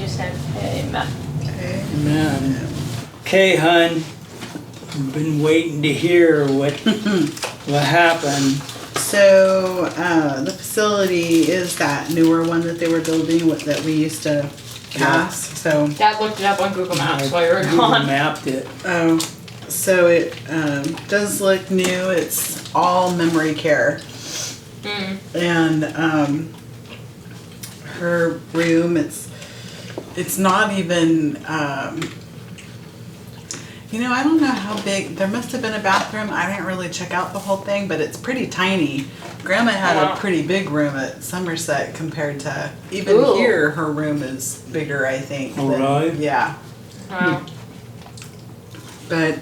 just said amen. Amen. Okay, hun. I've been waiting to hear what happened. So, the facility is that newer one that they were building that we used to pass. So, Dad looked it up on Google Maps while you were Google gone. mapped it. so it does look new. It's all memory care. And her room, it's not even, I don't know how big. There must have been a bathroom. I didn't really check out the whole thing, but it's pretty tiny. Grandma had a pretty big room at Somerset compared to even here. Her room is bigger, I think. Oh, really? Yeah. Wow. But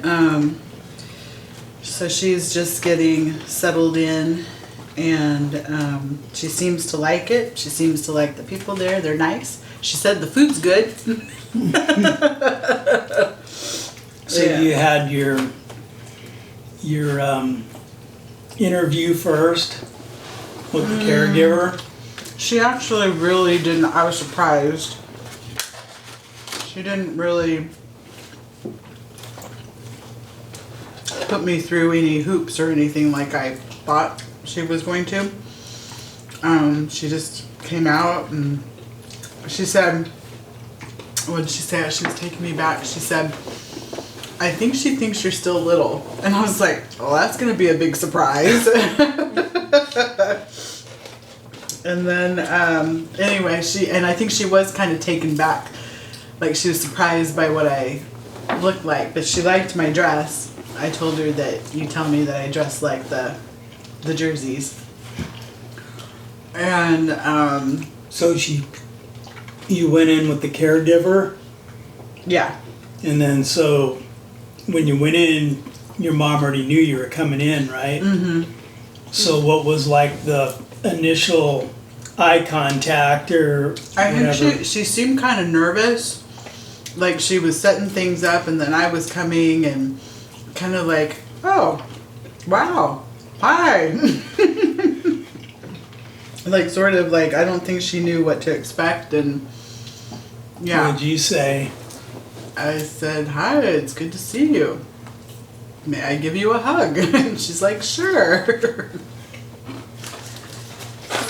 so she's just getting settled in, and she seems to like it. She seems to like the people there. They're nice. She said the food's good. So you had your interview first with the caregiver? She actually really didn't. I was surprised. She didn't really put me through any hoops or anything like I thought she was going to. She just came out and she said, what did she say? She was taking me back. She said, I think she thinks you're still little. And I was like, oh, that's going to be a big surprise. And then, anyway, I think she was kind of taken back. Like, she was surprised by what I looked like. But she liked my dress. I told her that you tell me that I dress like the jerseys. And, So you went in with the caregiver? yeah. And then so when you went in, your mom already knew you were coming in, right? Mm-hmm. So what was like the initial eye contact or whatever? I think she seemed kind of nervous. Like she was setting things up and then I was coming and kind of like, oh, wow, hi. Like sort of like, I don't think she knew what to expect and yeah. What did you say? I said, hi, it's good to see you. May I give you a hug? And she's like, sure.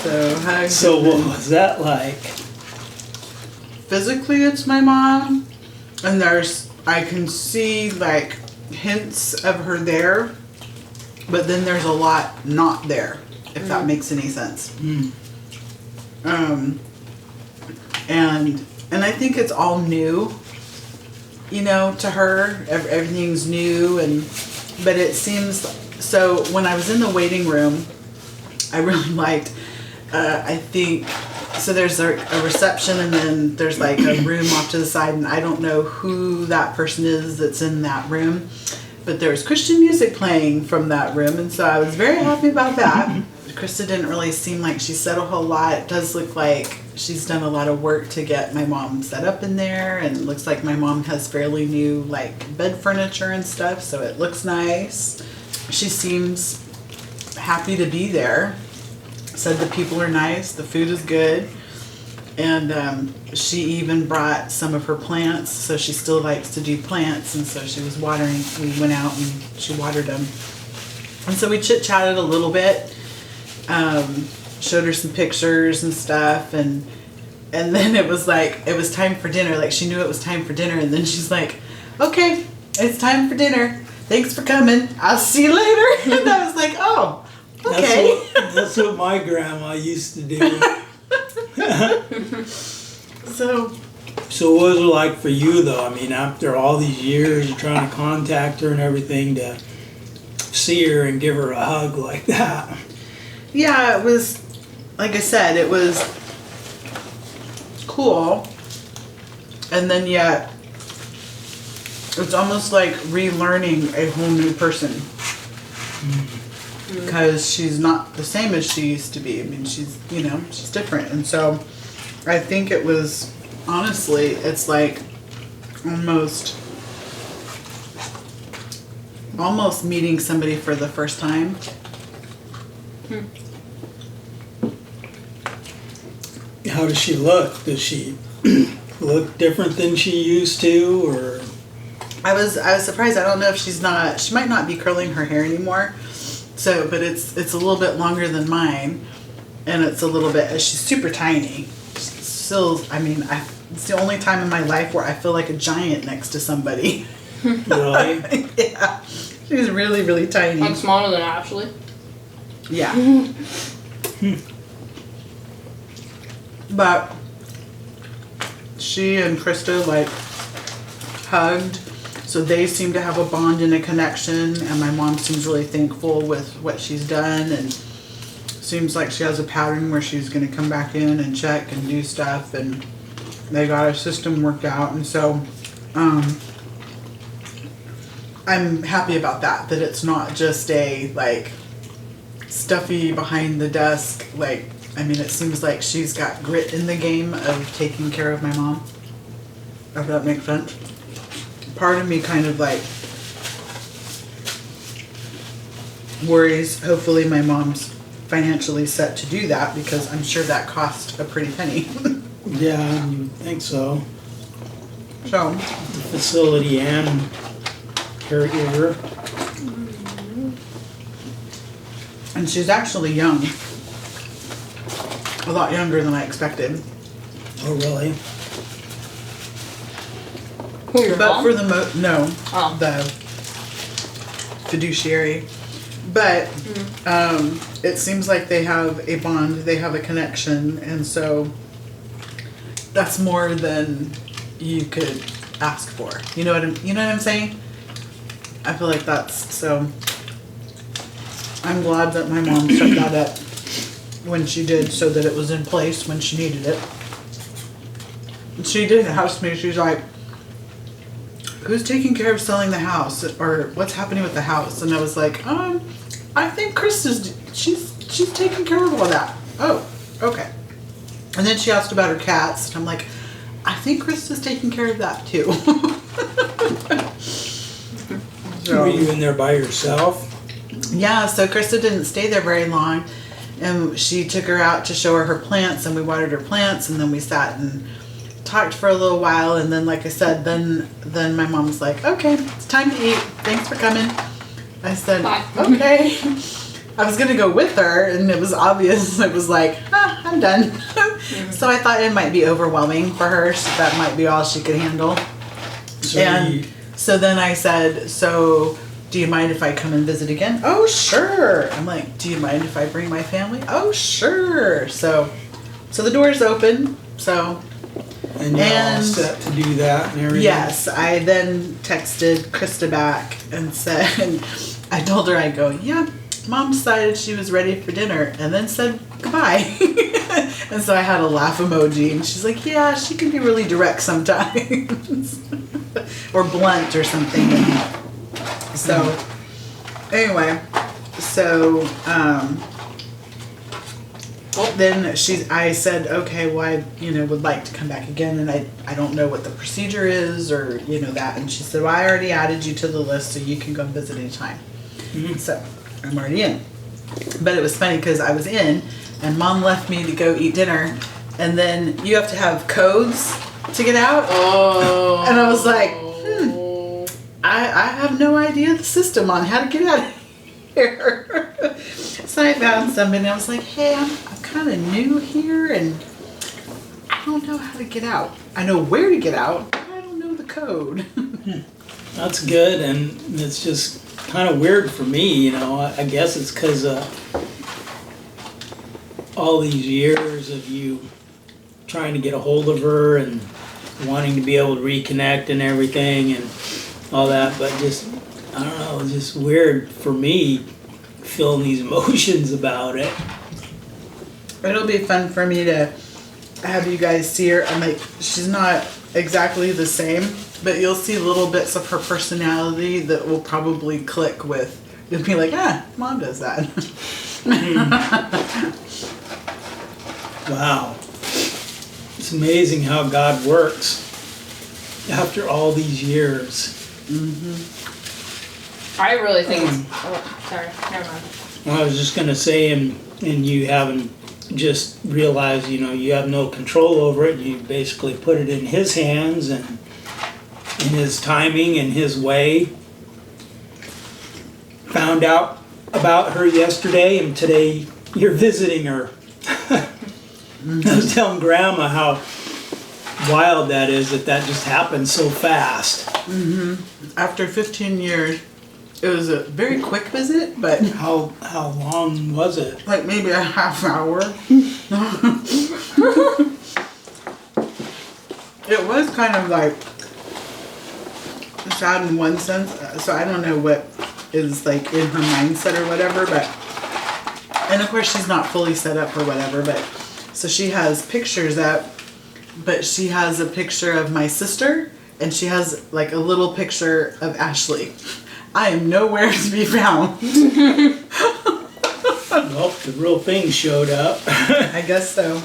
So hugged. So what was that like? Physically, it's my mom. And I can see like hints of her there. But then there's a lot not there, if that makes any sense. And I think it's all new. To her, everything's new, but it seems, so when I was in the waiting room, I really liked, I think, so there's a reception and then there's like a room off to the side and I don't know who that person is that's in that room, but there's Christian music playing from that room and so I was very happy about that. Krista didn't really seem like she said a whole lot. It does look like she's done a lot of work to get my mom set up in there and it looks like my mom has fairly new like bed furniture and stuff, so it looks nice. She seems happy to be there. Said the people are nice, the food is good, and she even brought some of her plants, so she still likes to do plants, and so she was watering. We went out and she watered them. And so we chit-chatted a little bit. Showed her some pictures and stuff and then it was like it was time for dinner, like she knew it was time for dinner and then she's like, okay, it's time for dinner, thanks for coming, I'll see you later. And I was like, oh, okay. That's what my grandma used to do. So what was it like for you though? I mean, after all these years you're trying to contact her and everything, to see her and give her a hug like that? yeah, it was, like I said, it was cool. And then yet, it's almost like relearning a whole new person. Because she's not the same as she used to be. I mean, she's different. And so, I think it was, honestly, it's like almost meeting somebody for the first time. How does she look? Does she look different than she used to, or? I was surprised. I don't know if she might not be curling her hair anymore. So, but it's a little bit longer than mine, and it's a little bit. She's super tiny. Still, I mean, it's the only time in my life where I feel like a giant next to somebody. Really? Yeah, she's really, really tiny. I'm smaller than Ashley. Yeah. But she and Krista like hugged, so they seem to have a bond and a connection, and my mom seems really thankful with what she's done, and seems like she has a pattern where she's going to come back in and check and do stuff, and they got a system worked out, and so I'm happy about that it's not just a like stuffy behind the desk. Like, I mean, it seems like she's got grit in the game of taking care of my mom, if that makes sense. Part of me kind of like worries, hopefully my mom's financially set to do that, because I'm sure that cost a pretty penny. Yeah, you would think so. So, The facility and caregiver. and she's actually young. A lot younger than I expected. Oh, really? Who, your But mom? for the no, Oh. the fiduciary. But it seems like they have a bond, they have a connection, and so that's more than you could ask for. You know what I'm saying? I feel like that's so. I'm glad that my mom set that up when she did, so that it was in place when she needed it. She did ask me, she's like, who's taking care of selling the house, or what's happening with the house? And I was like, I think she's taking care of all that. Oh, okay. And then she asked about her cats, and I'm like, I think Krista's taking care of that too. Were you in there by yourself? Yeah, so Krista didn't stay there very long, and she took her out to show her plants, and we watered her plants, and then we sat and talked for a little while, and then, like I said, then my mom's like, okay, it's time to eat. Thanks for coming. I said, Bye. okay. I was gonna go with her, and it was obvious. It was like, I'm done. So I thought it might be overwhelming for her. That might be all she could handle. So then I said, so do you mind if I come and visit again? Oh, sure. I'm like, do you mind if I bring my family? Oh, sure. So the door's open. So. And you're all set to do that and everything? Yes. I then texted Krista back and said, I told her, I go, yeah, Mom decided she was ready for dinner, and then said goodbye. And so I had a laugh emoji, and she's like, yeah, she can be really direct sometimes. Or blunt or something. So, anyway, so, then I said, okay, well, I, would like to come back again, and I don't know what the procedure is, or, that. And she said, well, I already added you to the list, so you can go visit anytime. Mm-hmm. So, I'm already in. But it was funny, because I was in, and Mom left me to go eat dinner, and then you have to have codes to get out. Oh. And I was like, I have no idea the system on how to get out of here. So I found somebody, and I was like, hey, I'm kind of new here, and I don't know how to get out. I know where to get out, but I don't know the code. That's good, and it's just kind of weird for me, I guess it's because all these years of you trying to get a hold of her and wanting to be able to reconnect and everything and all that, but just, I don't know, it's just weird for me feeling these emotions about it. It'll be fun for me to have you guys see her. I'm like, she's not exactly the same, but you'll see little bits of her personality that will probably click with. You'll be like, Mom does that. Wow. It's amazing how God works after all these years. Mm-hmm. I really think it's... Oh, sorry. Never mind. I was just gonna say, and you haven't just realized, you have no control over it. You basically put it in his hands and in his timing and his way. Found out about her yesterday, and today you're visiting her. I was telling Grandma how wild that is, that just happened so fast. After 15 years, it was a very quick visit, but How long was it? like maybe a half hour. It was kind of like sad in one sense, so I don't know what is like in her mindset or whatever, but and of course she's not fully set up or whatever, but so she has pictures up, but she has a picture of my sister and she has like a little picture of Ashley. I am nowhere to be found. Well, the real thing showed up. I guess so.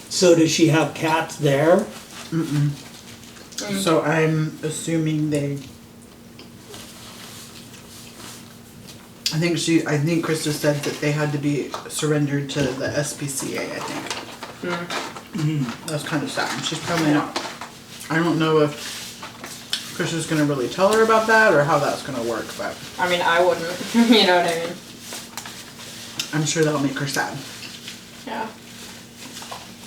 So does she have cats there? So I'm assuming I think Krista said that they had to be surrendered to the SPCA, I think. That's kind of sad. She's probably not. I don't know if Krista's going to really tell her about that or how that's going to work, but I mean, I wouldn't. You know what I mean? I'm sure that'll make her sad. Yeah.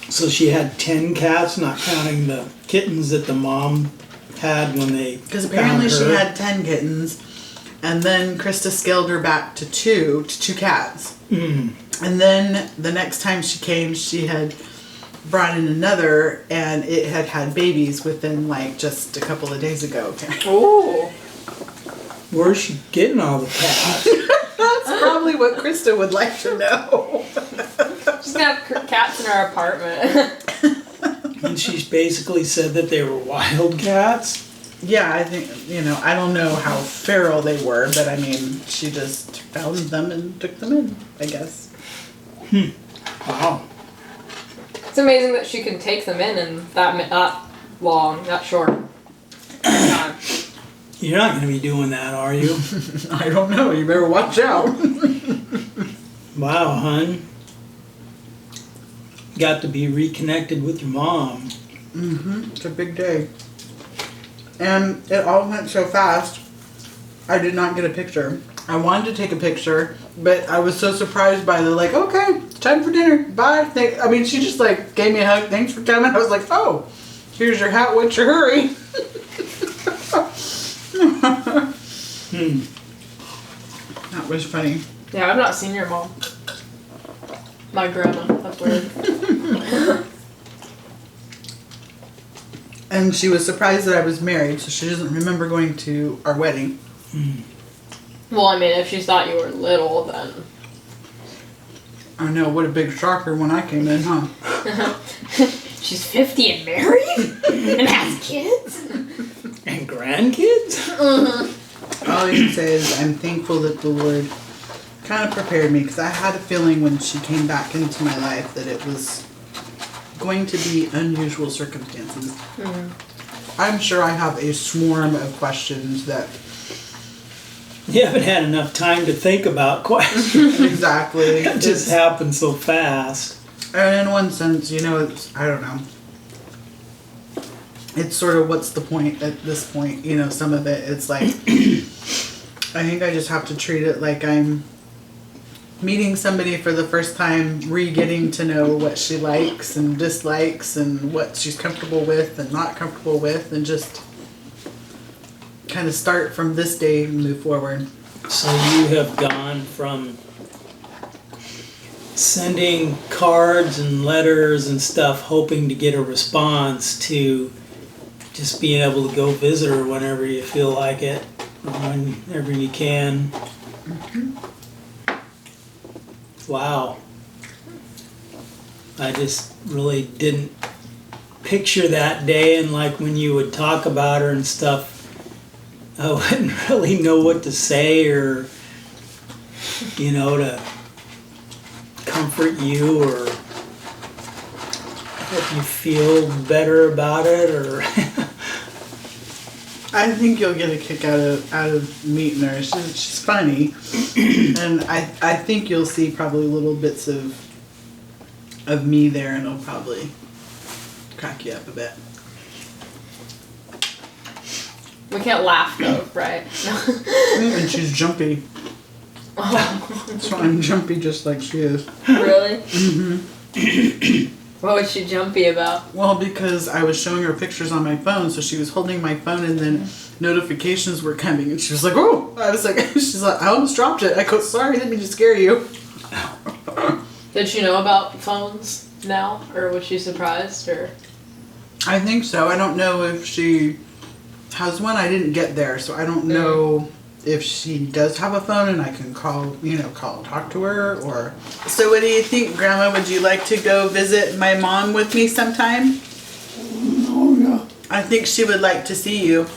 So she had 10 cats, not counting the kittens that the mom had when they Because apparently found she her. had 10 kittens, and then Krista scaled her back to two cats. And then the next time she came, she had brought in another, and it had had babies within like just a couple of days ago. Ooh. Where's she getting all the cats? That's probably what Krista would like to know. She's gonna have cats in her apartment. And she's basically said that they were wild cats. Yeah, I think, I don't know how feral they were, but I mean, she just found them and took them in, I guess. Wow. It's amazing that she can take them in that long, that short time. You're not going to be doing that, are you? I don't know, you better watch out. Wow, hun. Got to be reconnected with your mom. It's a big day. And it all went so fast, I did not get a picture. I wanted to take a picture, but I was so surprised by the like, okay, time for dinner, bye. I mean, she just like gave me a hug, thanks for coming. I was like, oh, here's your hat, what's your hurry? That was funny. Yeah, I've not seen your mom. My grandma. That's weird. And she was surprised that I was married, so she doesn't remember going to our wedding. Well, I mean, if she thought you were little, then... I know, what a big shocker when I came in, huh? She's 50 and married? And has kids? And grandkids? All I can say is I'm thankful that the Lord kind of prepared me, because I had a feeling when she came back into my life that it was going to be unusual circumstances. I'm sure I have a swarm of questions that... You haven't had enough time to think about questions. Exactly. It just happened so fast. And in one sense, it's, I don't know. It's sort of what's the point at this point, some of it, it's like, I think I just have to treat it like I'm meeting somebody for the first time, getting to know what she likes and dislikes and what she's comfortable with and not comfortable with, and just kind of start from this day and move forward. So you have gone from sending cards and letters and stuff hoping to get a response to just being able to go visit her whenever you feel like it, or whenever you can. Wow. I just really didn't picture that day, and like when you would talk about her and stuff, I wouldn't really know what to say or, to comfort you or help you feel better about it, or I think you'll get a kick out of meeting her. She's funny, and I think you'll see probably little bits of me there, and it'll probably crack you up a bit. We can't laugh though, right? And she's jumpy. Oh, So I'm jumpy just like she is. really? What was she jumpy about? Well, because I was showing her pictures on my phone, so she was holding my phone, and then notifications were coming, and she was like, "Oh!" I was like, "She's like, I almost dropped it." I go, "Sorry, I didn't mean to scare you." Did she know about phones now, or was she surprised, or? I think so. I don't know if she has one. I didn't get there, so I don't know if she does have a phone and I can call and talk to her, or. So what do you think, Grandma? Would you like to go visit my mom with me sometime? Oh, yeah. I think she would like to see you.